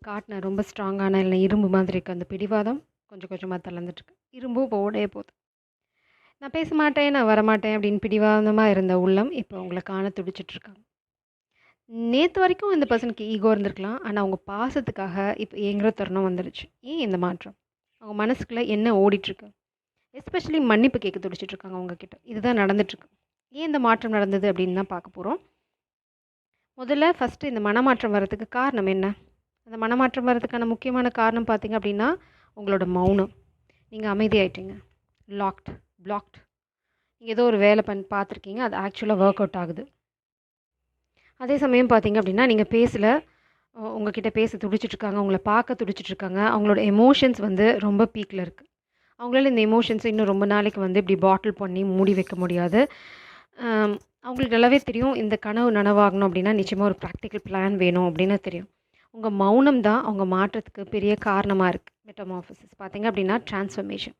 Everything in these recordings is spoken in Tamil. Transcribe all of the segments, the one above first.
காட்டின ரொம்ப ஸ்ட்ராங்கான இல்லை இரும்பு மாதிரி இருக்குது அந்த பிடிவாதம் கொஞ்சம் கொஞ்சமாக தளர்ந்துட்டுருக்கு. இரும்பும் இப்போ உடைய போகுது. நான் பேச மாட்டேன், நான் வரமாட்டேன் அப்படின்னு பிடிவாதமாக இருந்த உள்ளம் இப்போ உங்களை காண துடிச்சிட்ருக்காங்க. நேற்று வரைக்கும் இந்த பர்சனுக்கு ஈகோ இருந்திருக்கலாம். ஆனால் அவங்க பாசத்துக்காக இப்போ ஏங்குற தருணம் வந்துடுச்சு. ஏன் இந்த மாற்றம்? அவங்க மனசுக்குள்ளே என்ன ஓடிட்டுருக்கு? எஸ்பெஷலி மன்னிப்பு கேட்க துடிச்சிட்ருக்காங்க உங்ககிட்ட. இதுதான் நடந்துட்டுருக்கு. ஏன் இந்த மாற்றம் நடந்தது அப்படின்னு தான் பார்க்க போகிறோம். முதல்ல ஃபஸ்ட்டு இந்த மனமாற்றம் வர்றதுக்கு காரணம் என்ன? அந்த மனமாற்றம் வர்றதுக்கான முக்கியமான காரணம் பார்த்தீங்க அப்படின்னா, உங்களோட மௌனம். நீங்கள் அமைதியாயிட்டீங்க. Locked, blocked. நீங்கள் ஏதோ ஒரு வேலை பார்த்துருக்கீங்க. அது ஆக்சுவலாக ஒர்க் அவுட் ஆகுது. அதே சமயம் பார்த்தீங்க அப்படின்னா, நீங்கள் பேசல. உங்ககிட்ட பேச துடிச்சிட்ருக்காங்க. உங்கள பார்க்க துடிச்சிட்ருக்காங்க. அவங்களோட எமோஷன்ஸ் வந்து ரொம்ப பீக்கில் இருக்குது. அவங்களால இந்த எமோஷன்ஸை இன்னும் ரொம்ப நாளைக்கு வந்து இப்படி பாட்டில் பண்ணி மூடி வைக்க முடியாது. அவங்களுக்கு நல்லாவே தெரியும், இந்த கனவு நனவாகணும் அப்படின்னா நிச்சயமாக ஒரு ப்ராக்டிக்கல் பிளான் வேணும் அப்படின்னு தெரியும். உங்கள் மௌனம் தான் அவங்க மாற்றத்துக்கு பெரிய காரணமாக இருக்குது. மெட்டமார்ஃபசிஸ் பார்த்தீங்க அப்படின்னா ட்ரான்ஸ்ஃபர்மேஷன்,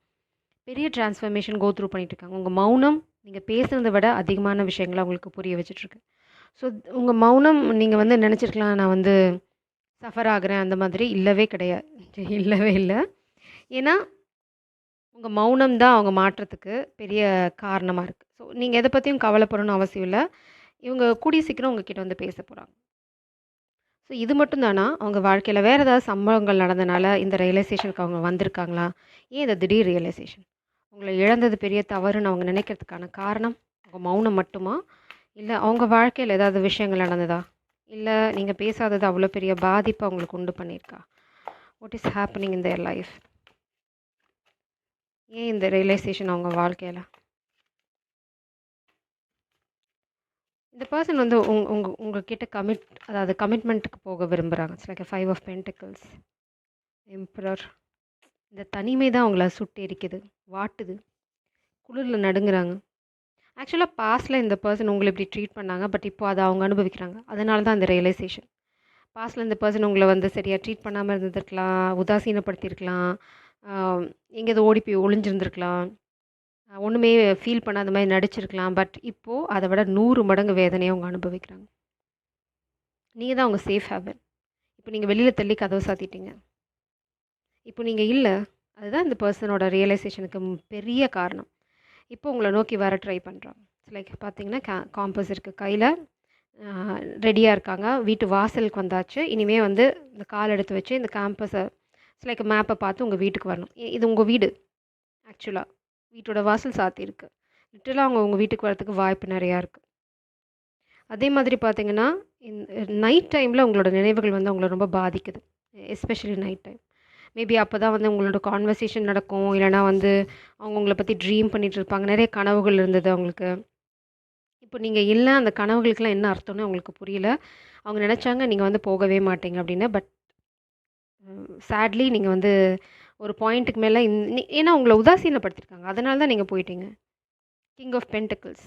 பெரிய ட்ரான்ஸ்ஃபர்மேஷன் கோ த்ரூ பண்ணிகிட்ருக்காங்க. உங்கள் மௌனம் நீங்கள் பேசுனதை விட அதிகமான விஷயங்களை அவங்களுக்கு புரிய வச்சுட்ருக்கு. ஸோ உங்கள் மௌனம் நீங்கள் வந்து நினச்சிருக்கலாம், நான் வந்து சஃபர் ஆகிறேன் அந்த மாதிரி. இல்லவே கிடையாது. இல்லவே இல்லை. ஏன்னா உங்கள் மௌனம் தான் அவங்க மாற்றத்துக்கு பெரிய காரணமாக இருக்குது. ஸோ நீங்கள் எதை பற்றியும் கவலைப்படணும்னு அவசியம் இல்லை. இவங்க கூடிய சீக்கிரம் உங்ககிட்ட வந்து பேச போகிறாங்க. ஸோ இது மட்டும் தானா அவங்க வாழ்க்கையில் வேறு ஏதாவது சம்பவங்கள் நடந்தனால இந்த ரியலைசேஷனுக்கு அவங்க வந்திருக்காங்களா? ஏன் இந்த திடீர் ரியலைசேஷன்? உங்களை இழந்தது பெரிய தவறுன்னு அவங்க நினைக்கிறதுக்கான காரணம் உங்கள் மௌனம் மட்டுமா? இல்லை அவங்க வாழ்க்கையில் ஏதாவது விஷயங்கள் நடந்ததா? இல்லை நீங்கள் பேசாதது அவ்வளோ பெரிய பாதிப்பை அவங்களுக்கு உண்டு பண்ணியிருக்கா? What is happening in their life? ஏன் இந்த ரியலைசேஷன் அவங்க வாழ்க்கையில்? இந்த பர்சன் வந்து உங்ககிட்ட அதாவது கமிட்மெண்ட்டுக்கு போக விரும்புகிறாங்க. It's like 5 of pentacles, emperor. இந்த தனிமை தான் அவங்கள சுட்டு எரிக்குது, வாட்டுது, குளிரில் நடுங்குறாங்க. ஆக்சுவலாக பாஸ்டில் இந்த பர்சன் உங்களை இப்படி ட்ரீட் பண்ணாங்க. பட் இப்போ அதை அவங்க அனுபவிக்கிறாங்க. அதனால தான் அந்த ரியலைசேஷன். பாஸ்டில் இந்த பர்சன் உங்களை வந்து சரியாக ட்ரீட் பண்ணாமல் இருந்திருக்கலாம், உதாசீனப்படுத்தியிருக்கலாம், எங்கேயாவது ஓடி போய் ஒளிஞ்சிருந்துருக்கலாம், ஒன்றுமே ஃபீல் பண்ணாத மாதிரி நடிச்சிருக்கலாம். பட் இப்போது அதை விட 100 மடங்கு வேதனையை அவங்க அனுபவிக்கிறாங்க. நீங்கள் தான் அவங்க சேஃப் ஹேவன். இப்போ நீங்கள் வெளியில் தள்ளி கதவை சாத்திட்டீங்க. இப்போ நீங்கள் இல்லை. அதுதான் இந்த பர்சனோட ரியலைசேஷனுக்கு பெரிய காரணம். இப்போ உங்களை நோக்கி வர ட்ரை பண்ணுறாங்க. லைக் பார்த்தீங்கன்னா காம்பஸ் இருக்குது கையில், ரெடியாக இருக்காங்க. வீட்டு வாசலுக்கு வந்தாச்சு. இனிமேல் வந்து இந்த கால் எடுத்து வச்சு இந்த கேம்பஸை லைக் மேப்பை பார்த்து உங்கள் வீட்டுக்கு வரணும். இது உங்கள் வீடு. ஆக்சுவலாக வீட்டோட வாசல் சாத்தியிருக்கு. லிட்டரலாக அவங்க உங்கள் வீட்டுக்கு வரத்துக்கு வாய்ப்பு நிறையா இருக்குது. அதே மாதிரி பார்த்திங்கன்னா நைட் டைமில் உங்களோட நினைவுகள் வந்து அவங்கள ரொம்ப பாதிக்குது. Especially night time. மேபி அப்போ தான் வந்து உங்களோட கான்வர்சேஷன் நடக்கும். இல்லைனா வந்து அவங்க உங்களை பற்றி ட்ரீம் பண்ணிகிட்டு இருப்பாங்க. நிறைய கனவுகள் இருந்தது அவங்களுக்கு. இப்போ நீங்கள் இல்லை, அந்த கனவுகளுக்கெல்லாம் என்ன அர்த்தம்னு அவங்களுக்கு புரியல. அவங்க நினச்சாங்க நீங்கள் வந்து போகவே மாட்டீங்க அப்படின்னு. பட் சேட்லி நீங்கள் வந்து ஒரு பாயிண்ட்டுக்கு மேலே ஏன்னா உங்களை உதாசீனப்படுத்திருக்காங்க. அதனால தான் நீங்கள் போயிட்டீங்க. King of pentacles,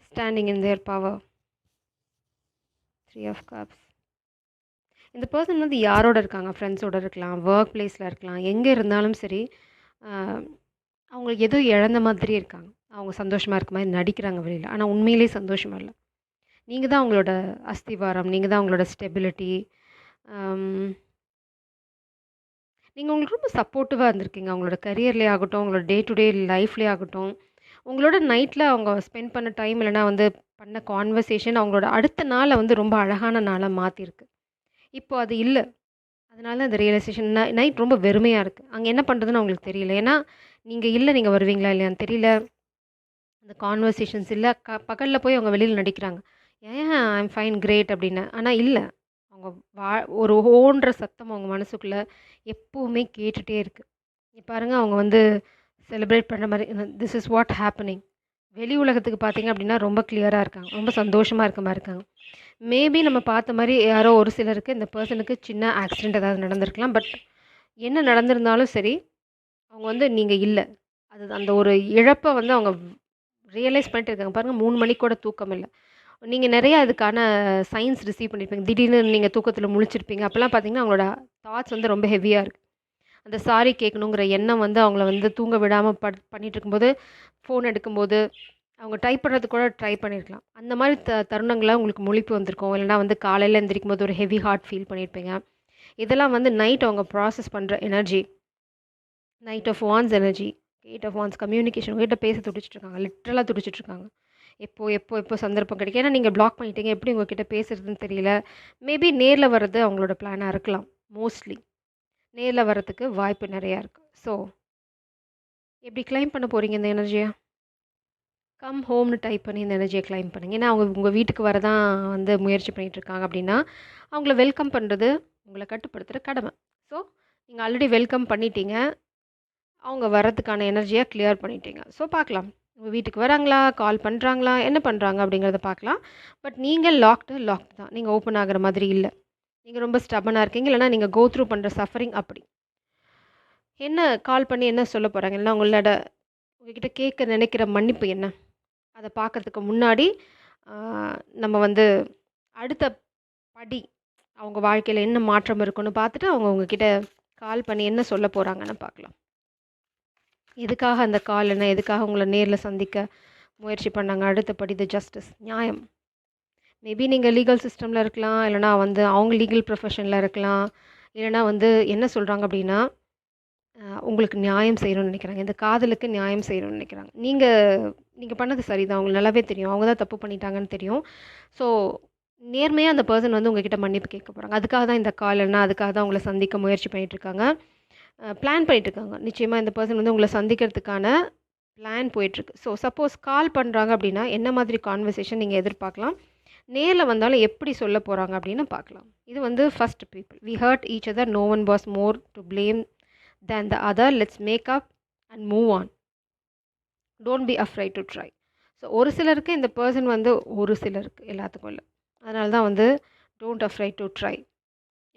standing in their power, 3 of cups. இந்த பர்சன் வந்து யாரோட இருக்காங்க? ஃப்ரெண்ட்ஸோடு இருக்கலாம், ஒர்க் பிளேஸில் இருக்கலாம், எங்கே இருந்தாலும் சரி. அவங்களுக்கு எதுவும் இழந்த மாதிரி இருக்காங்க. அவங்க சந்தோஷமாக இருக்க மாதிரி நடிக்கிறாங்க வெளியில். ஆனால் உண்மையிலே சந்தோஷமாக இல்லை. நீங்கள் தான் அவங்களோட அஸ்திவாரம், நீங்கள் தான் அவங்களோட ஸ்டெபிலிட்டி. நீங்கள் உங்களுக்கு ரொம்ப சப்போர்ட்டிவாக இருந்திருக்கீங்க. அவங்களோட கரியர்லேயே ஆகட்டும், அவங்களோட டே டு டே லைஃப்லேயே ஆகட்டும். உங்களோட நைட்டில் அவங்க ஸ்பெண்ட் பண்ண டைம், இல்லைனா வந்து பண்ண கான்வர்சேஷன் அவங்களோட அடுத்த நாளை வந்து ரொம்ப அழகான நாளாக மாற்றிருக்கு. இப்போ அது இல்லை. அதனால அந்த ரியலைசேஷன் நைட் ரொம்ப வெறுமையாக இருக்குது. அங்கே என்ன பண்ணுறதுன்னு அவங்களுக்கு தெரியல. ஏன்னா நீங்கள் இல்லை, நீங்கள் வருவீங்களா இல்லையான்னு தெரியல. அந்த கான்வர்சேஷன்ஸ் இல்லை. பகலில் போய் அவங்க வெளியில் நடிக்கிறாங்க. ஏன் ஐம் ஃபைன் கிரேட் அப்படின்னு. ஆனால் இல்லை, அவங்க ஒரு ஓன்ற சத்தம் அவங்க மனசுக்குள்ளே எப்போவுமே கேட்டுகிட்டே இருக்குது. பாருங்கள், அவங்க வந்து செலிப்ரேட் பண்ணுற மாதிரி திஸ் இஸ் வாட் ஹேப்பனிங். வெளி உலகத்துக்கு பார்த்தீங்க அப்படின்னா ரொம்ப கிளியராக இருக்காங்க, ரொம்ப சந்தோஷமாக இருக்க மாதிரி இருக்காங்க. மேபி நம்ம பார்த்த மாதிரி யாரோ ஒரு சிலருக்கு இந்த பர்சனுக்கு சின்ன ஆக்சிடெண்ட் ஏதாவது நடந்திருக்கலாம். பட் என்ன நடந்திருந்தாலும் சரி, அவங்க வந்து நீங்கள் இல்லை, அது அந்த ஒரு இழப்பை வந்து அவங்க ரியலைஸ் பண்ணிட்டு இருக்காங்க. பாருங்கள், 3 மணிக்கு கூட தூக்கம் இல்லை. நீங்கள் நிறையா அதுக்கான சைன்ஸ் ரிசீவ் பண்ணியிருப்பீங்க. திடீர்னு நீங்கள் தூக்கத்தில் முழிச்சிருப்பீங்க. அப்போல்லாம் பார்த்தீங்கன்னா அவங்களோட தாட்ஸ் வந்து ரொம்ப ஹெவியாக இருக்குது. அந்த சாரி கேட்கணுங்கிற எண்ணம் வந்து அவங்கள வந்து தூங்க விடாமல் பண்ணிகிட்டு இருக்கும்போது, ஃபோன் எடுக்கும்போது, அவங்க டைப் பண்ணுறதுக்கு கூட ட்ரை பண்ணியிருக்கலாம். அந்த மாதிரி தருணங்கள்ல உங்களுக்கு முழிப்பு வந்திருக்கும். இல்லைனா வந்து காலையில் எந்திரிக்கும்போது ஒரு ஹெவி ஹார்ட் ஃபீல் பண்ணியிருப்பீங்க. இதெல்லாம் வந்து நைட் அவங்க ப்ராசஸ் பண்ணுற energy. Knight of wands energy, eight of wands communication. உங்ககிட்ட பேச துடிச்சிட்ருக்காங்க, லிட்ரலாக துடிச்சிட்ருக்காங்க. எப்போ எப்போ எப்போ சந்தர்ப்பம் கிடைக்கும். ஏன்னா நீங்கள் பிளாக் பண்ணிட்டீங்க, எப்படி உங்ககிட்ட பேசுறதுன்னு தெரியல. மேபி நேரில் வர்றது அவங்களோட பிளானாக இருக்கலாம். மோஸ்ட்லி நேரில் வர்றதுக்கு வாய்ப்பு நிறையா இருக்குது. ஸோ எப்படி கிளைம் பண்ண போகிறீங்க இந்த எனர்ஜியை? கம் ஹோம்னு டைப் பண்ணி இந்த எனர்ஜியை கிளைம் பண்ணுங்க. ஏன்னா அவங்க உங்கள் வீட்டுக்கு வரதான் வந்து முயற்சி பண்ணிகிட்ருக்காங்க அப்படின்னா அவங்கள வெல்கம் பண்ணுறது உங்களை கட்டுப்படுத்துகிற கடமை. ஸோ நீங்கள் ஆல்ரெடி வெல்கம் பண்ணிட்டீங்க, அவங்க வர்றதுக்கான எனர்ஜியாக கிளியர் பண்ணிட்டீங்க. ஸோ பார்க்கலாம், உங்கள் வீட்டுக்கு வராங்களா, கால் பண்ணுறாங்களா, என்ன பண்ணுறாங்க அப்படிங்கிறத பார்க்கலாம். பட் நீங்கள் லாக்டு தான், நீங்கள் ஓப்பன் ஆகிற மாதிரி இல்லை. நீங்கள் ரொம்ப ஸ்டபனாக இருக்கீங்க, இல்லைனா நீங்கள் கோ த்ரூ பண்ணுற சஃபரிங் அப்படி. என்ன கால் பண்ணி என்ன சொல்ல போகிறாங்க, இல்லைனா உங்ககிட்ட கேட்க நினைக்கிற மன்னிப்பு என்ன, அதை பார்க்கறதுக்கு முன்னாடி நம்ம வந்து அடுத்த படி அவங்க வாழ்க்கையில் என்ன மாற்றம் இருக்குன்னு பார்த்துட்டு அவங்க உங்ககிட்ட கால் பண்ணி என்ன சொல்ல போகிறாங்கன்னு பார்க்கலாம். எதுக்காக அந்த கால் என்ன, எதுக்காக உங்களை நேரில் சந்திக்க முயற்சி பண்ணாங்க, அடுத்தபடி இது ஜஸ்டிஸ், நியாயம். மேபி நீங்கள் லீகல் சிஸ்டமில் இருக்கலாம், இல்லைனா வந்து அவங்க லீகல் ப்ரொஃபஷனில் இருக்கலாம், இல்லைனா வந்து என்ன சொல்கிறாங்க அப்படின்னா உங்களுக்கு நியாயம் செய்யணும்னு நினைக்கிறாங்க. இந்த காதலுக்கு நியாயம் செய்யணும்னு நினைக்கிறாங்க. நீங்கள் பண்ணது சரிதான், அவங்களுக்கு நல்லாவே தெரியும், அவங்க தான் தப்பு பண்ணிட்டாங்கன்னு தெரியும். ஸோ நேர்மையாக அந்த பர்சன் வந்து உங்ககிட்ட மன்னிப்பு கேட்க போகிறாங்க. அதுக்காக தான் இந்த கால் என்ன, அதுக்காக தான் உங்களை சந்திக்க முயற்சி பண்ணிகிட்ருக்காங்க, பிளான் பண்ணிகிட்ருக்காங்க. நிச்சயமாக இந்த பர்சன் வந்து உங்களை சந்திக்கிறதுக்கான பிளான் போயிட்டுருக்கு. ஸோ சப்போஸ் கால் பண்ணுறாங்க அப்படின்னா என்ன மாதிரி கான்வர்சேஷன் நீங்கள் எதிர்பார்க்கலாம், நேரில் வந்தாலும் எப்படி சொல்ல போகிறாங்க அப்படின்னு பார்க்கலாம். இது வந்து first people. We hurt each other, no one was more to blame than the other, let's make up and move on, don't be afraid to try. So ஒரு சிலருக்கு இந்த பர்சன் வந்து, ஒரு சிலருக்கு, எல்லாத்துக்கும் இல்லை, அதனால தான் வந்து டோன்ட் afraid to try.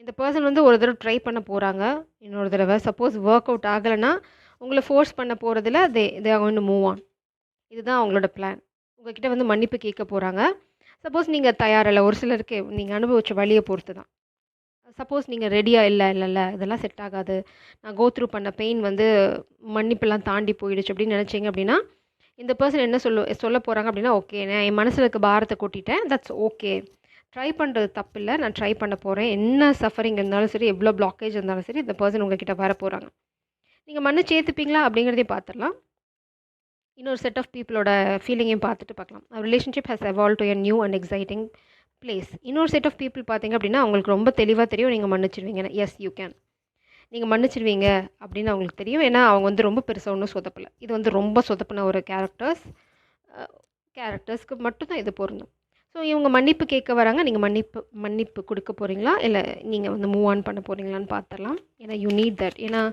இந்த பர்சன் வந்து ஒரு தடவை ட்ரை பண்ண போகிறாங்க, இன்னொரு தடவை சப்போஸ் ஒர்க் அவுட் ஆகலைன்னா உங்களை ஃபோர்ஸ் பண்ண போகிறதுல they are going to move on. இதுதான் அவங்களோட பிளான். உங்ககிட்ட வந்து மன்னிப்பு கேட்க போகிறாங்க. சப்போஸ் நீங்கள் தயாரில்லை, ஒரு சிலருக்கு நீங்கள் அனுபவிச்ச வழியை பொறுத்து தான். சப்போஸ் நீங்கள் ரெடியாக இல்லை இதெல்லாம் செட் ஆகாது, நான் கோ த்ரூ பண்ண பெயின் வந்து மன்னிப்பெல்லாம் தாண்டி போயிடுச்சு அப்படின்னு நினச்சிங்க அப்படின்னா இந்த பர்சன் என்ன சொல்ல போகிறாங்க அப்படின்னா, ஓகே நான் என் மனசில் இருக்க பாரத்தை கொட்டிட்டேன், தட்ஸ் ஓகே, ட்ரை பண்ணுறது தப்பு இல்லை, நான் ட்ரை பண்ண போகிறேன், என்ன சஃபரிங் இருந்தாலும் சரி, எவ்வளோ பிளாக்கேஜ் இருந்தாலும் சரி, இந்த பர்சன் உங்ககிட்ட வர போகிறாங்க. நீங்கள் மன்னிச்சு ஏற்றுப்பீங்களா அப்படிங்கிறதையும் பார்த்துடலாம். இன்னொரு செட் ஆஃப் பீப்புளோட ஃபீலிங்கையும் பார்த்துட்டு பார்க்கலாம். Relationship has evolve to a new and exciting place. இன்னொரு செட் ஆஃப் பீப்புள் பார்த்திங்க அப்படின்னா அவங்களுக்கு ரொம்ப தெளிவாக தெரியும் நீங்கள் மன்னிச்சிருவீங்க. எஸ் யூ கேன், நீங்கள் மன்னிச்சிருவீங்க அப்படின்னு அவங்களுக்கு தெரியும். ஏன்னா அவங்க வந்து ரொம்ப பெருசாக ஒன்றும் சொதப்பலை. இது வந்து ரொம்ப சொதப்பின ஒரு கேரக்டர்ஸ்க்கு மட்டும்தான் இது பொருந்தும். ஸோ இவங்க மன்னிப்பு கேட்க வராங்க, நீங்கள் மன்னிப்பு கொடுக்க போகிறீங்களா, இல்லை நீங்கள் வந்து மூவ் ஆன் பண்ண போகிறீங்களான்னு பார்த்துடலாம். ஏன்னா யூ நீட் தட். ஏன்னா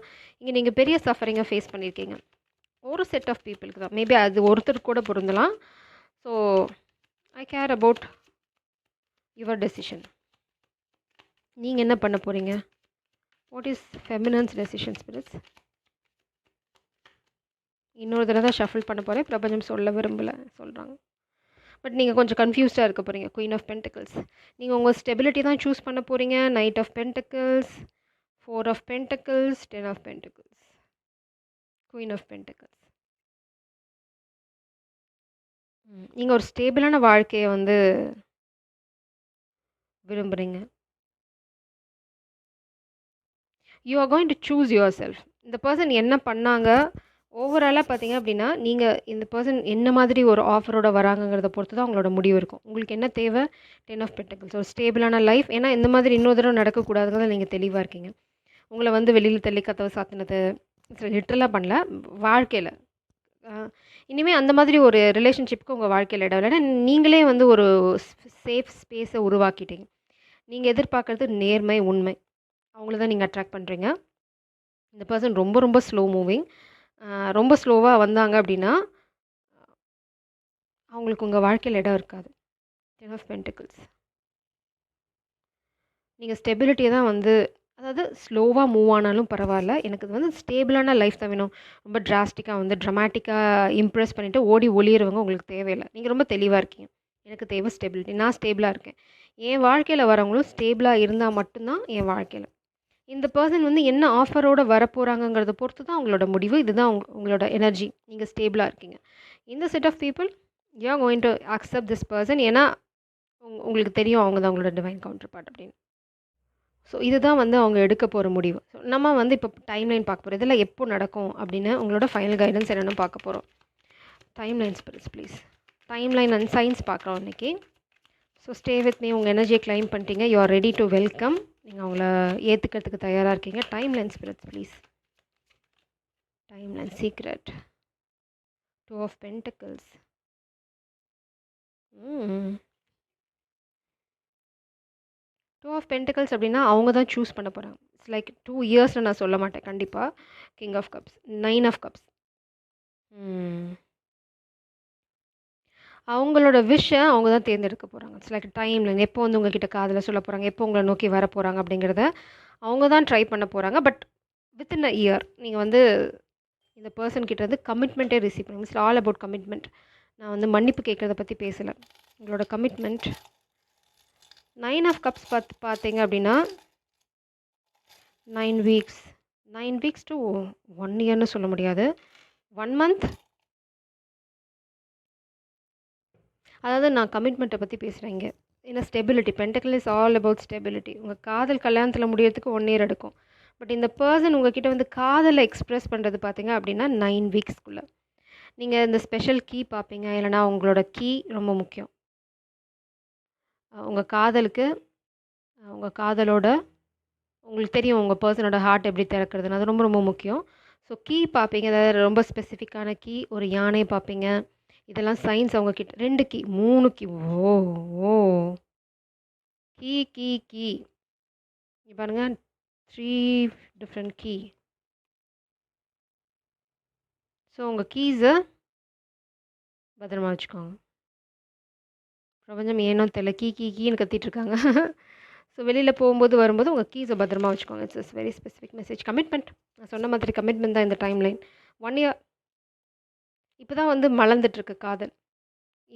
இங்கே நீங்கள் பெரிய சஃபரிங்கை ஃபேஸ் பண்ணியிருக்கீங்க. ஒரு செட் ஆஃப் பீப்புளுக்கு தான், மேபி அது ஒருத்தருக்கு கூட பொருந்தலாம். So I care about your decision. நீங்கள் என்ன பண்ண போகிறீங்க? What is feminine's decision spirits? இன்னொரு தடவை தான் ஷஃபிள் பண்ண போகிறேன், பிரபஞ்சம் சொல்ல விரும்பலை சொல்கிறாங்க. பட் நீங்கள் கொஞ்சம் கன்ஃபியூஸ்டாக இருக்க போகிறீங்க. குயின் ஆஃப் பென்டிக்கிள்ஸ், நீங்கள் உங்கள் ஸ்டெபிலிட்டி தான் சூஸ் பண்ண போகிறீங்க. Knight of pentacles, 4 of pentacles, 10 of pentacles, queen of pentacles. நீங்கள் ஒரு ஸ்டேபிளான வாழ்க்கையை வந்து விரும்புகிறீங்க. You are going to choose yourself. இந்த பர்சன் என்ன பண்ணாங்க ஓவராலாக பார்த்தீங்க அப்படின்னா, நீங்கள் இந்த பர்சன் என்ன மாதிரி ஒரு ஆஃபரோட வராங்கங்கிறத பொறுத்து தான் உங்களோட முடிவு இருக்கும். உங்களுக்கு என்ன தேவை? 10 ஆஃப் பென்டிக்கிள்ஸ், ஒரு ஸ்டேபிளான லைஃப். ஏன்னா இந்த மாதிரி இன்னொரு தடவை நடக்கக்கூடாதுங்கிறத நீங்கள் தெளிவாக இருக்கீங்க. உங்களை வந்து வெளியில் தள்ளி கதவை சாத்தினது லிட்டரலாக பண்ணல, வாழ்க்கையில் இனிமேல் அந்த மாதிரி ஒரு ரிலேஷன்ஷிப்புக்கு உங்கள் வாழ்க்கையில் இடம் இல்லை. ஏன்னா நீங்களே வந்து ஒரு சேஃப் ஸ்பேஸை உருவாக்கிட்டீங்க. நீங்கள் எதிர்பார்க்குறது நேர்மை, உண்மை. அவங்கள தான் நீங்கள் அட்ராக்ட் பண்ணுறீங்க. இந்த பர்சன் ரொம்ப ரொம்ப ஸ்லோ மூவிங். ரொம்ப ஸ்லோவாக வந்தாங்க அப்படின்னா அவங்களுக்கு உங்கள் வாழ்க்கையில் இடம் இருக்காது. 10 ஆஃப் பென்டிக்கிள்ஸ். நீங்கள் ஸ்டெபிலிட்டியை தான் வந்து, அதாவது ஸ்லோவாக மூவ் ஆனாலும் பரவாயில்ல, எனக்கு இது வந்து ஸ்டேபிளான லைஃப் தான் வேணும். ரொம்ப டிராஸ்டிக்காக வந்து ட்ரமாட்டிக்காக இம்ப்ரெஸ் பண்ணிவிட்டு ஓடி ஒளியிறவங்க உங்களுக்கு தேவையில்லை. நீங்கள் ரொம்ப தெளிவாக இருக்கீங்க. எனக்கு தேவை ஸ்டெபிலிட்டி, நான் ஸ்டேபிளாக இருக்கேன். என் வாழ்க்கையில் வரவங்களும் ஸ்டேபிளாக இருந்தால் மட்டும்தான் என் வாழ்க்கையில். இந்த பர்சன் வந்து என்ன ஆஃபரோடு வரப்போகிறாங்கங்கிறத பொறுத்து தான் உங்களோட முடிவு. இதுதான் உங்களோட எனர்ஜி. நீங்கள் ஸ்டேபிளாக இருக்கீங்க. இந்த set of people you are going to accept this person. ஏன்னா உங்களுக்கு தெரியும் அவங்க தான் உங்களோட டிவைன் கவுண்டர் பார்ட் அப்படின்னு. ஸோ இதுதான் வந்து அவங்க எடுக்க போகிற முடிவு. ஸோ நம்ம வந்து இப்போ டைம்லைன் பார்க்க போகிறோம். இதெல்லாம் எப்போ நடக்கும் அப்படின்னு உங்களோட ஃபைனல் கைடன்ஸ் என்னென்னு பார்க்க போகிறோம். Timeline spirits please. Timeline and science பார்க்குறோம் இன்றைக்கி. So stay with me. உங்கள் எனர்ஜியை கிளைம் பண்ணிட்டீங்க. You are ready to welcome. நீங்கள் அவங்கள ஏற்றுக்கிறதுக்கு தயாராக இருக்கீங்க. Timeline spirits please. Timeline secret. 2 of pentacles. Two of pentacles அப்படின்னா அவங்க தான் சூஸ் பண்ண போகிறாங்க. இட்ஸ் லைக் 2 இயர்ஸில் நான் சொல்ல மாட்டேன் கண்டிப்பாக. King of cups, 9 of cups. அவங்களோட விஷை அவங்க தான் தேர்ந்தெடுக்க போகிறாங்க. It's like timeline. எப்போ வந்து உங்ககிட்ட காதில் சொல்ல போகிறாங்க, எப்போ உங்களை நோக்கி வர போகிறாங்க அப்படிங்கிறத அவங்க தான் ட்ரை பண்ண போகிறாங்க. பட் வித்தின் அ இயர் நீங்கள் வந்து இந்த பர்சன் கிட்ட வந்து கமிட்மெண்ட்டே ரிசீவ் பண்ணுங்க. It's all about commitment. நான் வந்து மன்னிப்பு கேட்குறத பற்றி பேசலை. உங்களோட கமிட்மெண்ட். 9 ஆஃப் கப்ஸ் பார்த்தீங்க அப்படின்னா 9 வீக்ஸ். 9 வீக்ஸ் டு 1 இயர்னு சொல்ல முடியாது. 1 மந்த். அதாவது நான் கமிட்மெண்ட்டை பற்றி பேசுகிறேன் இங்கே. ஏன்னா stability. Pentacle is all about stability. உங்கள் காதல் கல்யாணத்தில் முடியறதுக்கு 1 இயர் எடுக்கும். பட் இந்த பர்சன் உங்ககிட்ட வந்து காதலை எக்ஸ்ப்ரெஸ் பண்ணுறது பார்த்தீங்க அப்படின்னா 9 வீக்ஸ்க்குள்ளே. நீங்கள் இந்த ஸ்பெஷல் கீ பார்ப்பீங்க. இல்லைனா உங்களோட கீ ரொம்ப முக்கியம். உங்கள் காதலுக்கு உங்கள் காதலோட உங்களுக்கு தெரியும் உங்கள் பர்சனோட ஹார்ட் எப்படி திறக்கிறதுன்னு. அது ரொம்ப ரொம்ப முக்கியம். ஸோ கீ பார்ப்பீங்க. அதாவது ரொம்ப ஸ்பெசிஃபிக்கான கீ. ஒரு யானை பார்ப்பீங்க. இதெல்லாம் சயின்ஸ் அவங்கக்கிட்ட. 2 கீ, 3 கீ. ஓ ஓ கீ கீ கீ இங்கே பாருங்கள். 3 டிஃப்ரெண்ட் கீ. ஸோ உங்கள் கீஸை பத்திரமா வச்சுக்கோங்க. பிரபஞ்சம் ஏனோ தெரியல கீ கீ கீன்னு கத்திட்டுருக்காங்க. ஸோ வெளியில் போகும்போது வரும்போது உங்கள் கீஸை பத்திரமா வச்சுக்கோங்க. It's very specific message. Commitment. நான் சொன்ன மாதிரி கமிட்மெண்ட் தான் இந்த டைம்லைன். 1 இயர். இப்போ தான் வந்து மலர்ந்துட்டுருக்கு காதல்.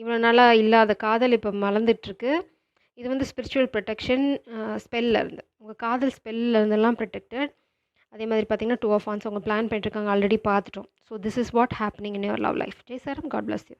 இவ்வளோ நாளாக இல்லாத காதல் இப்போ மலர்ந்துட்டுருக்கு. இது வந்து ஸ்பிரிச்சுவல் ப்ரொடெக்ஷன். ஸ்பெல்லில் இருந்து உங்கள் காதல் ஸ்பெல்லில் இருந்தெல்லாம் ப்ரொடெக்டட். அதே மாதிரி பார்த்தீங்கன்னா 2 ஆஃப் வான்ஸ் அவங்க பிளான் பண்ணிட்டுருக்காங்க. ஆல்ரெடி பார்த்துட்டோம். So this is what happening in your love life. Jai சாரம். God bless you.